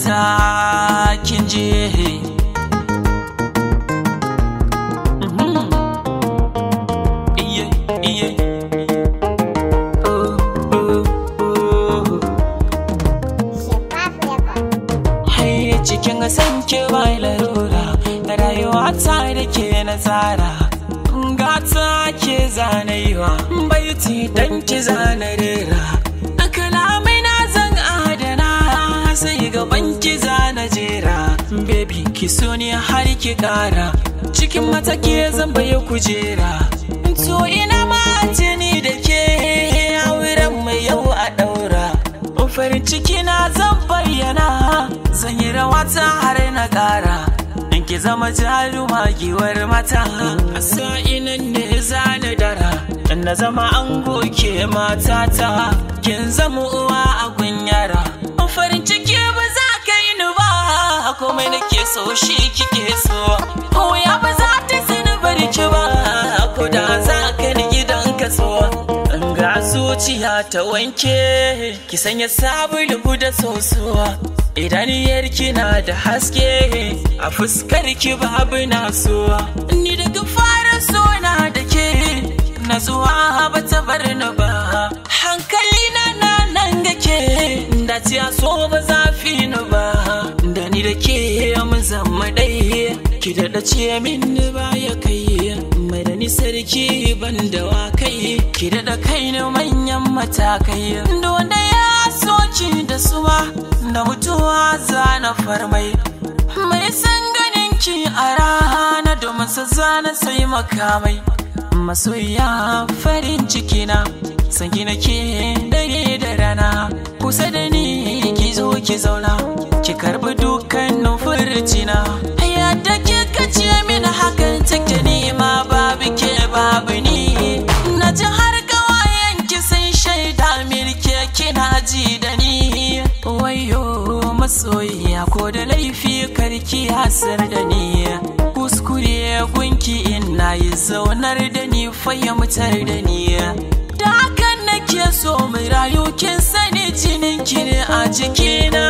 mata kin je cikin san ke bai larura rayuwa ta da ke na tsara gata ke zanaiwa baiti dan ki zanarera kalamai na zan adana sai gaban ki zana jera baby ki so ne har ki kara cikin matake zan baye kujera to ina ma ni da ke auren mai yau a daura farin ciki na zan bayyana zan yi rawa ta har na kara in ki zama jaruma giwar mata a sa'inan ne zana dara in na zama an goke matata kin zama uwa a gunyara farin ciki ba za ka yi ni ba komai nake so shi kike so ya ba za ta sani barki ba ko da za ka ni gidan ka so ga zuciya ta wanke ki sanya sabulu da sosuwa idan yarki na da haske a fuskar ki babu nasuwa ni daga fara so na da ke na zuwa ba ta bar ni ba hankali na nan ga ke da ciya so ba zafi ni ba da ni da ke mu zama dai ki da ce min ba ya kai mai da ni sarki ban da wakai ki da kai ni manyan matakai da wanda ya soki da suwa na mutuwa zana farmai mai san ganin ki a rana domin sa zana sai makamai masoya farin ciki na san ki nake dare da rana kusa da ni ki zo ki zauna ki karbi dukkanin furcina yadda kika ce min hakan take ni ma babu ke babu ni na ji har kawayen ki sun shaida milke kina ji da ni wayo masoyiya ko da laifi karki hasar da ni kuskure gunki ina yi zaunar da ni fahimtar da ni da hakan nake so mai rayu kin sani jinin ki ne a jikina